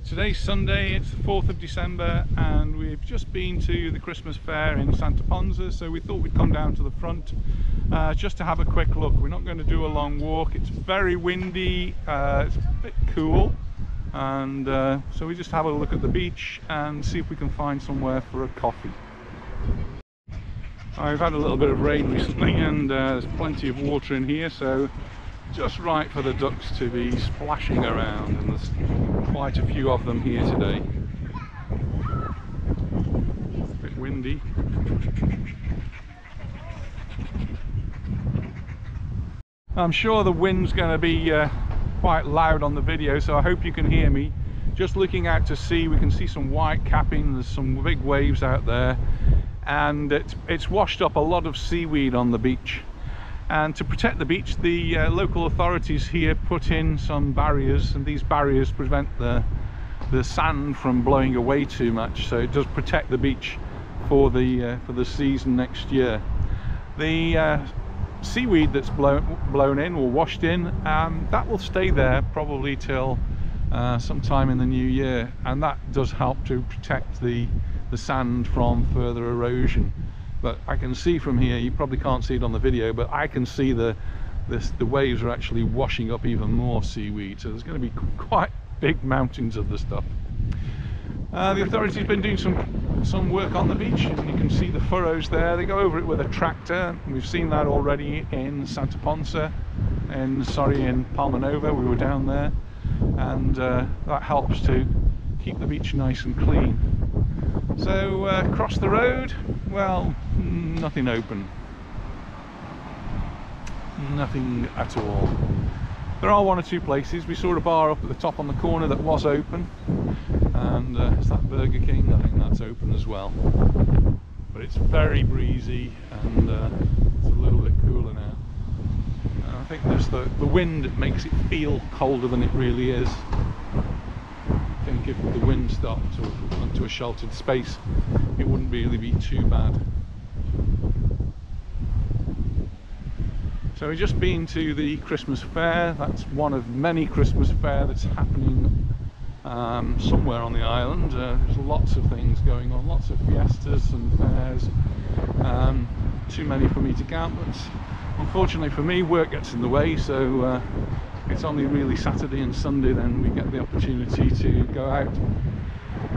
Today's Sunday, it's the 4th of December, and we've just been to the Christmas fair in Santa Ponsa, so we thought we'd come down to the front just to have a quick look. We're not going to do a long walk. It's very windy, it's a bit cool, and so we just have a look at the beach and see if we can find somewhere for a coffee. I've had a little bit of rain recently, and there's plenty of water in here, so just right for the ducks to be splashing around, and there's quite a few of them here today. A bit windy. I'm sure the wind's going to be quite loud on the video, so I hope you can hear me. Just looking out to sea, we can see some white capping, there's some big waves out there, and it's washed up a lot of seaweed on the beach. And to protect the beach, the local authorities here put in some barriers, and these barriers prevent the sand from blowing away too much, so it does protect the beach for the season next year. The seaweed that's blown in or washed in, that will stay there probably till sometime in the new year, and that does help to protect the sand from further erosion. But I can see from here, you probably can't see it on the video, but I can see the waves are actually washing up even more seaweed, so there's going to be quite big mountains of the stuff. The authorities have been doing some work on the beach, and you can see the furrows there. They go over it with a tractor. We've seen that already in Santa Ponsa, in Palma Nova. We were down there, and that helps to keep the beach nice and clean. So across the road, well, nothing open, nothing at all. There are one or two places. We saw a bar up at the top on the corner that was open, and is that Burger King? I think that's open as well. But it's very breezy, and it's a little bit cooler now. And I think there's the wind that makes it feel colder than it really is. I think if the wind stopped, or if we went to a sheltered space, it wouldn't really be too bad. So we've just been to the Christmas fair. That's one of many Christmas fairs that's happening somewhere on the island. There's lots of things going on, lots of fiestas and fairs. Too many for me to count, but unfortunately for me, work gets in the way, so it's only really Saturday and Sunday then we get the opportunity to go out.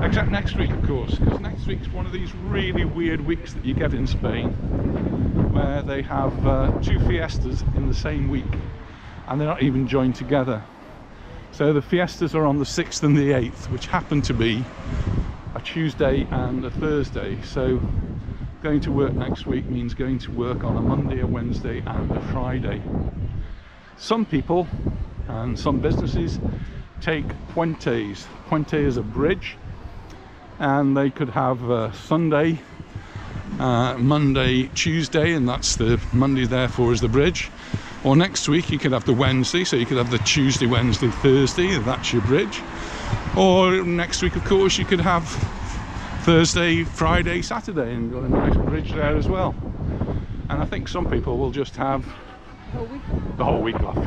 Except next week, of course, because next week's one of these really weird weeks that you get in Spain, where they have two fiestas in the same week, and they're not even joined together. So the fiestas are on the 6th and the 8th, which happen to be a Tuesday and a Thursday. So going to work next week means going to work on a Monday, a Wednesday and a Friday. Some people and some businesses take puentes. Puente is a bridge, and they could have Sunday, Monday, Tuesday, and that's the Monday therefore is the bridge. Or next week you could have the Wednesday, so you could have the Tuesday, Wednesday, Thursday, that's your bridge. Or next week, of course, you could have Thursday, Friday, Saturday, and got a nice bridge there as well. And I think some people will just have the whole week off.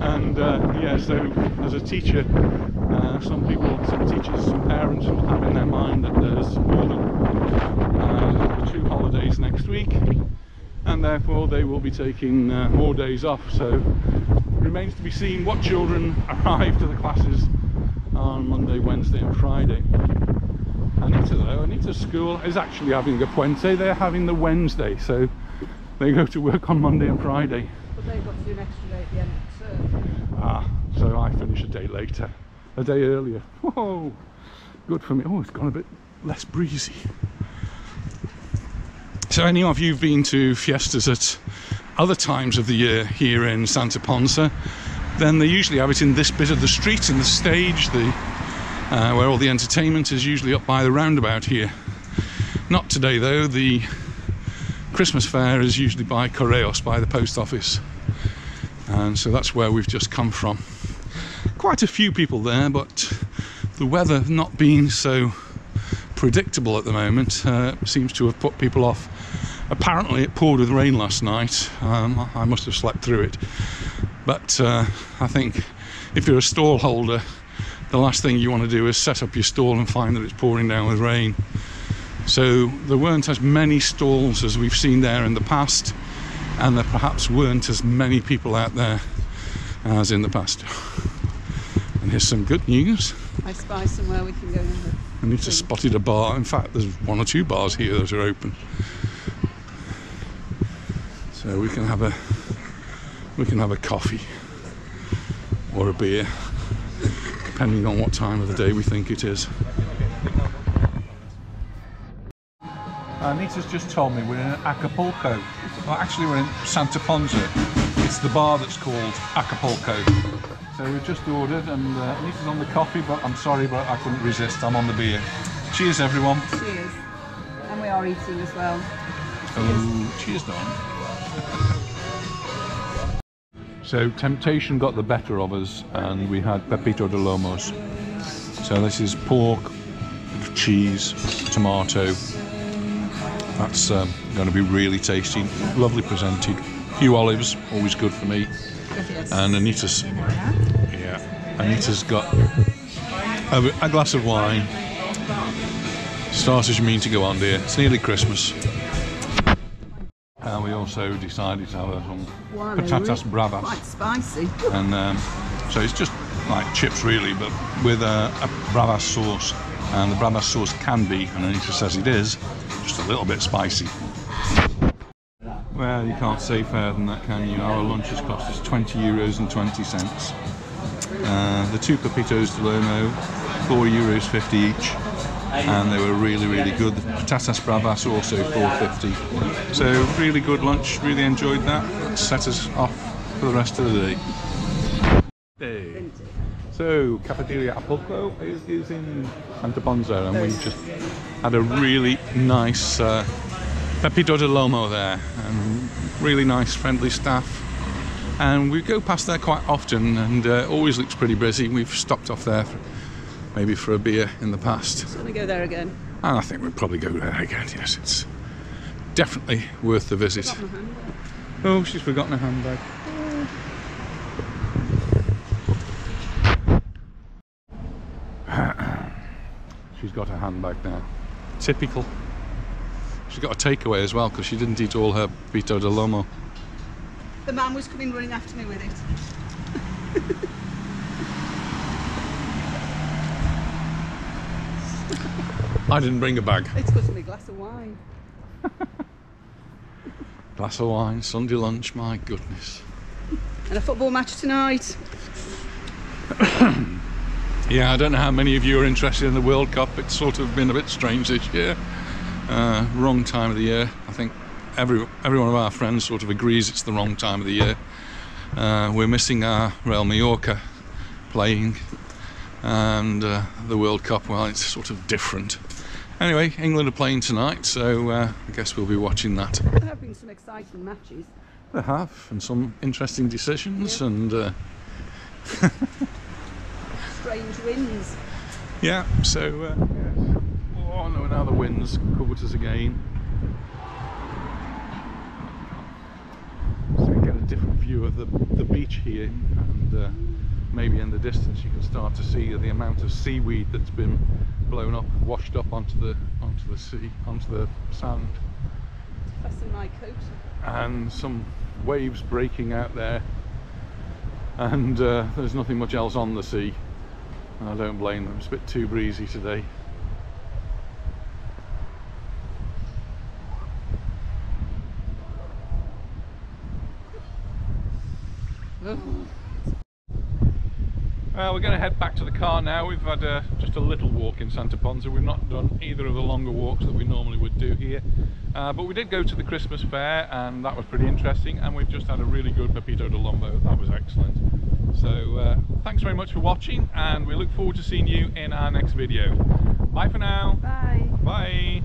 And yeah, so as a teacher, some teachers, some parents will have in their mind that there's more than 2 holidays next week, and therefore they will be taking more days off. So it remains to be seen what children arrive to the classes on Monday, Wednesday and Friday. Anita's school is actually having a puente. They're having the Wednesday, so they go to work on Monday and Friday. But they've got to do an extra day at the end of the term. Ah, so I finish a day later, a day earlier. Whoa, good for me. Oh, it's gone a bit less breezy. So any of you have been to fiestas at other times of the year here in Santa Ponsa, then they usually have it in this bit of the street, in the stage, where all the entertainment is usually up by the roundabout here. Not today though. The Christmas fair is usually by Correos, by the post office, and so that's where we've just come from. Quite a few people there, but the weather not being so predictable at the moment seems to have put people off. Apparently it poured with rain last night. I must have slept through it, but I think if you're a stall holder the last thing you want to do is set up your stall and find that it's pouring down with rain. So there weren't as many stalls as we've seen there in the past, and there perhaps weren't as many people out there as in the past. And here's some good news. I spy somewhere we can go and have I need to spotted a bar. In fact, there's 1 or 2 bars here that are open, so we can have a coffee or a beer, depending on what time of the day we think it is. Anita's just told me we're in Acapulco. Well, actually we're in Santa Ponsa. It's the bar that's called Acapulco. So we've just ordered, and Anita's on the coffee, but I'm sorry, but I couldn't resist. I'm on the beer. Cheers, everyone. Cheers. And we are eating as well. Oh, cheers, Don. So temptation got the better of us, and we had pepito de lomos. So this is pork, cheese, tomato. That's going to be really tasty, lovely presented. A few olives, always good for me. Yes. And Anita's got a glass of wine. Start as you mean to go on, dear. It's nearly Christmas. And we also decided to have some patatas bravas. Quite spicy. And so it's just like chips really, but with a bravas sauce. And the bravas sauce can be, and Anita says it is, just a little bit spicy. Well, you can't say fairer than that, can you? Our lunch has cost us €20.20. The 2 pepitos de lomo, €4.50 each, and they were really, really good. The patatas bravas also $4.50. So really good lunch. Really enjoyed that. That set us off for the rest of the day. Hey. So cafeteria Acapulco is in Santa Ponsa, and we just had a really nice pepito de lomo there, and really nice friendly staff, and we go past there quite often, and always looks pretty busy. We've stopped off there maybe for a beer in the past. Shall we go there again? And I think we'll probably go there again, yes. It's definitely worth the visit. Oh, she's forgotten her handbag. She's got her handbag now. Typical. She's got a takeaway as well because she didn't eat all her pepito de lomo. The man was coming running after me with it. I didn't bring a bag. It's got me a glass of wine. Glass of wine, Sunday lunch, my goodness. And a football match tonight. Yeah, I don't know how many of you are interested in the World Cup. It's sort of been a bit strange this year. Wrong time of the year. I think every one of our friends sort of agrees it's the wrong time of the year. We're missing our Real Mallorca playing, and the World Cup, well, it's sort of different. Anyway, England are playing tonight, so I guess we'll be watching that. There have been some exciting matches. They have, and some interesting decisions, and strange winds. yeah, so yes. Oh no, now the wind's covered us again. So you get a different view of the beach here, and maybe in the distance you can start to see the amount of seaweed that's been blown up, washed up onto the sea, onto the sand. Fasten my coat. And some waves breaking out there, and there's nothing much else on the sea. I don't blame them, it's a bit too breezy today. Well, we're going to head back to the car now. We've had just a little walk in Santa Ponsa. We've not done either of the longer walks that we normally would do here, but we did go to the Christmas fair, and that was pretty interesting, and we've just had a really good pepito de lomo. That was excellent. So thanks very much for watching, and we look forward to seeing you in our next video. Bye for now. Bye. Bye.